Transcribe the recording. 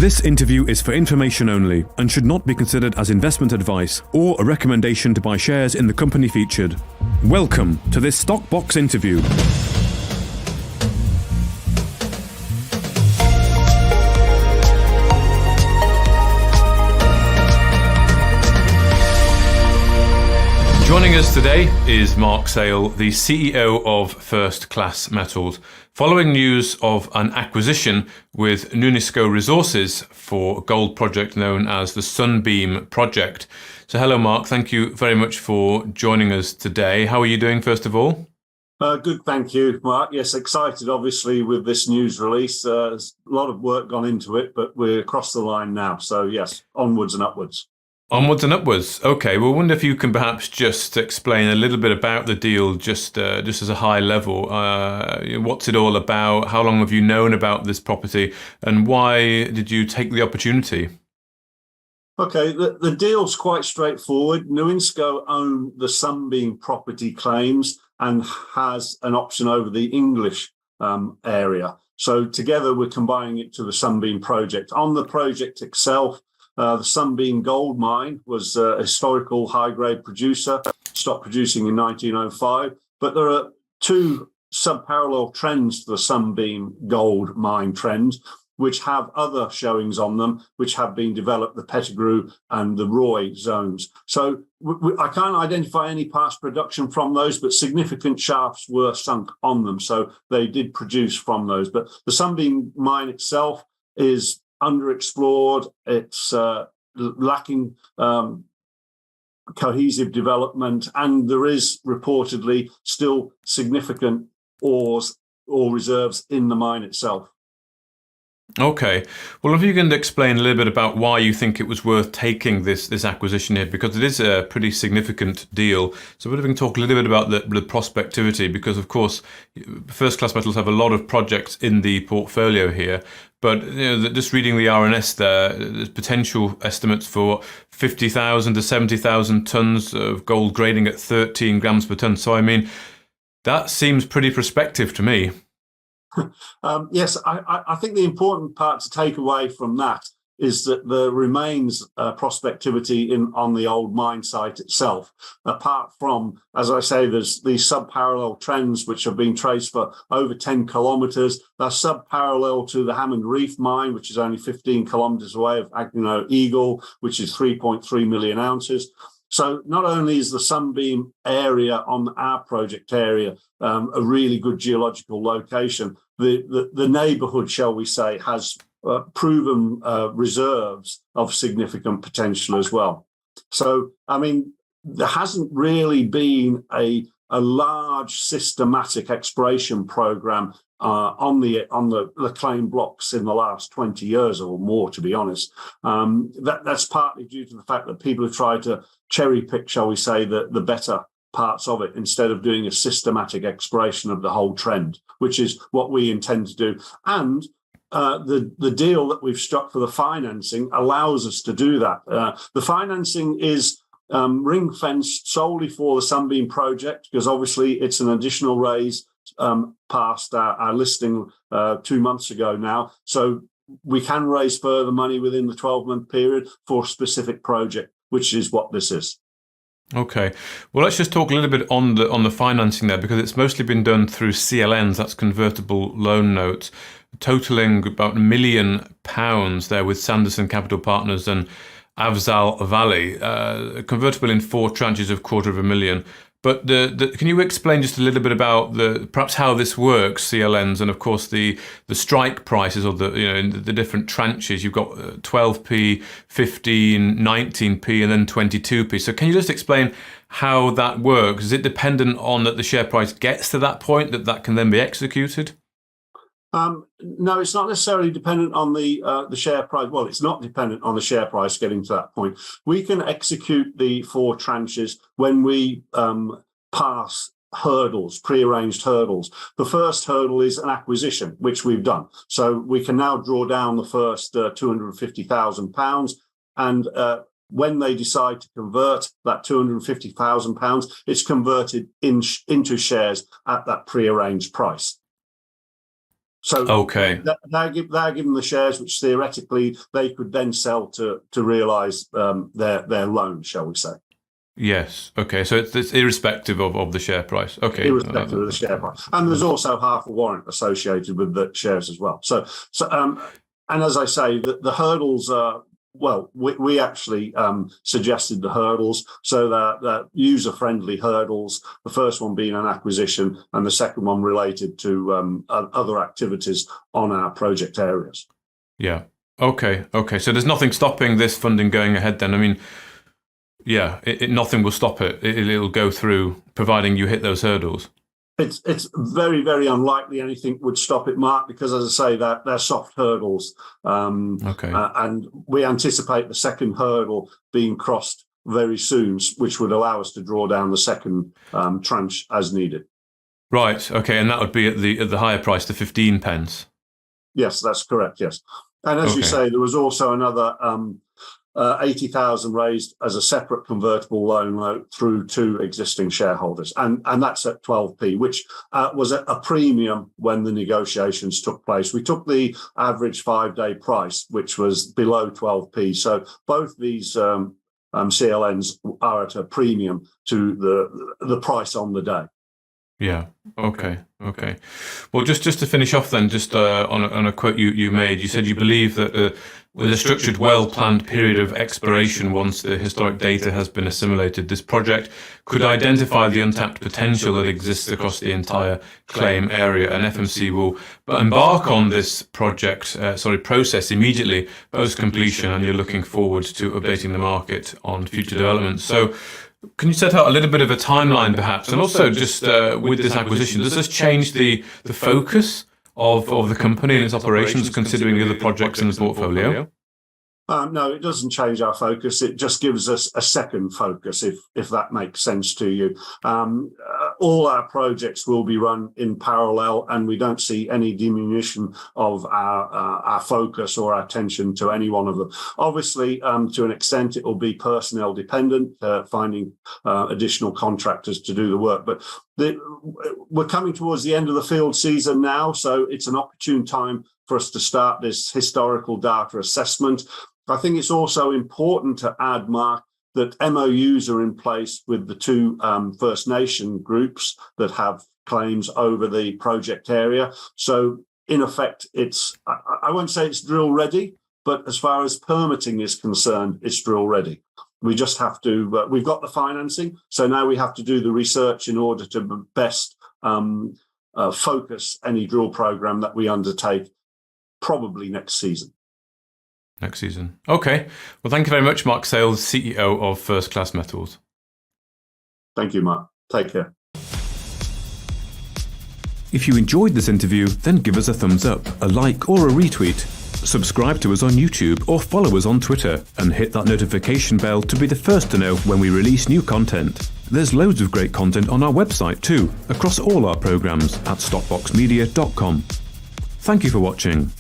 This interview is for information only and should not be considered as investment advice or a recommendation to buy shares in the company featured. Welcome to this Stockbox interview. Joining us today is Mark Sale, the CEO of First Class Metals, following news of an acquisition with Nunisco Resources for a gold project known as the Sunbeam Project. So hello Mark, thank you very much for joining us today. How are you doing first of all? Good, thank you, Mark. Yes, excited obviously with this news release. There's a lot of work gone into it, but we're across the line now. So yes, onwards and upwards. Onwards and upwards. Okay, well, I wonder if you can perhaps just explain a little bit about the deal, just as a high level. What's it all about? How long have you known about this property, and why did you take the opportunity? Okay, the deal's quite straightforward. Nunisco own the Sunbeam property claims and has an option over the English area. So together we're combining it to the Sunbeam project. On the project itself, the Sunbeam gold mine was a historical high-grade producer, stopped producing in 1905. But there are two sub-parallel trends to the Sunbeam gold mine trends, which have other showings on them, which have been developed, the Pettigrew and the Roy zones. So I can't identify any past production from those, but significant shafts were sunk on them. So they did produce from those. But the Sunbeam mine itself is underexplored. It's lacking cohesive development, and there is reportedly still significant ores or reserves in the mine itself. Okay. Well, if you can explain a little bit about why you think it was worth taking this acquisition here, because it is a pretty significant deal. So if we can talk a little bit about the prospectivity, because of course, First Class Metals have a lot of projects in the portfolio here. But just reading the RNS there's potential estimates for 50,000 to 70,000 tons of gold grading at 13 grams per ton. So I mean, that seems pretty prospective to me. Yes, I think the important part to take away from that is that there remains prospectivity on the old mine site itself. Apart from, as I say, there's these sub-parallel trends which have been traced for over 10 kilometres. They're sub-parallel to the Hammond Reef mine, which is only 15 kilometres away, of Agnew Eagle, which is 3.3 million ounces. So not only is the Sunbeam area on our project area a really good geological location, the neighbourhood, shall we say, has proven reserves of significant potential as well. So, I mean, there hasn't really been a large systematic exploration program on the claim blocks in the last 20 years or more, to be honest. That's partly due to the fact that people have tried to cherry pick, shall we say, the better parts of it instead of doing a systematic exploration of the whole trend, which is what we intend to do. And the deal that we've struck for the financing allows us to do that. The financing is ring-fenced solely for the Sunbeam project, because obviously it's an additional raise past our listing 2 months ago now. So we can raise further money within the 12-month period for a specific project, which is what this is. Okay, well, let's just talk a little bit on the financing there, because it's mostly been done through CLNs, that's convertible loan notes, totaling about £1 million there with Sanderson Capital Partners and Afzal Valley, convertible in 4 tranches of $250,000. But can you explain just a little bit about perhaps how this works, CLNs, and of course the strike prices, or the different tranches? You've got 12p, 15, 19p, and then 22p. So can you just explain how that works? Is it dependent on that the share price gets to that point that can then be executed? No, it's not necessarily dependent on the share price. Well, it's not dependent on the share price getting to that point. We can execute the 4 tranches when we pass hurdles, prearranged hurdles. The first hurdle is an acquisition, which we've done. So we can now draw down the first £250,000, and when they decide to convert that £250,000, it's converted into shares at that prearranged price. So Okay. they're given the shares, which theoretically they could then sell to realise their loan, shall we say? Yes. Okay. So it's irrespective of the share price. Okay. Irrespective of the share price, and there's also half a warrant associated with the shares as well. So and as I say, the hurdles are. Well, we actually suggested the hurdles, so that user-friendly hurdles, the first one being an acquisition and the second one related to other activities on our project areas. Yeah. Okay. So there's nothing stopping this funding going ahead then? I mean, yeah, nothing will stop it. It'll go through, providing you hit those hurdles. It's very, very unlikely anything would stop it, Mark, because, as I say, that they're soft hurdles. Okay. And we anticipate the second hurdle being crossed very soon, which would allow us to draw down the second tranche as needed. Right. Okay. And that would be at the higher price, the 15 pence. Yes, that's correct. Yes. And as you say, there was also another 80,000 raised as a separate convertible loan note through to existing shareholders, and that's at 12p, which was at a premium when the negotiations took place. We took the average 5-day price, which was below 12p. So both these CLNs are at a premium to the price on the day. Yeah. Okay. Well, just to finish off then, just on a quote you made, you said you believe that with a structured, well-planned period of exploration, once the historic data has been assimilated, this project could identify the untapped potential that exists across the entire claim area, and FMC will embark on this process immediately post-completion, and you're looking forward to updating the market on future developments. So, can you set out a little bit of a timeline, perhaps, and also just with this acquisition, does this change the focus of the company and its operations, considering the other projects in the portfolio? No, it doesn't change our focus. It just gives us a second focus, if that makes sense to you. All our projects will be run in parallel, and we don't see any diminution of our focus or our attention to any one of them. Obviously, to an extent, it will be personnel dependent, finding additional contractors to do the work. But we're coming towards the end of the field season now, so it's an opportune time for us to start this historical data assessment. I think it's also important to add, Mark, that MOUs are in place with the two First Nation groups that have claims over the project area. So in effect, I won't say it's drill ready, but as far as permitting is concerned, it's drill ready. We just have to, we've got the financing, so now we have to do the research in order to best focus any drill program that we undertake, probably next season. Next season. Okay. Well, thank you very much, Mark Sales, CEO of First Class Metals. Thank you, Mark. Take care. If you enjoyed this interview, then give us a thumbs up, a like or a retweet. Subscribe to us on YouTube or follow us on Twitter, and hit that notification bell to be the first to know when we release new content. There's loads of great content on our website too, across all our programs at stockboxmedia.com. Thank you for watching.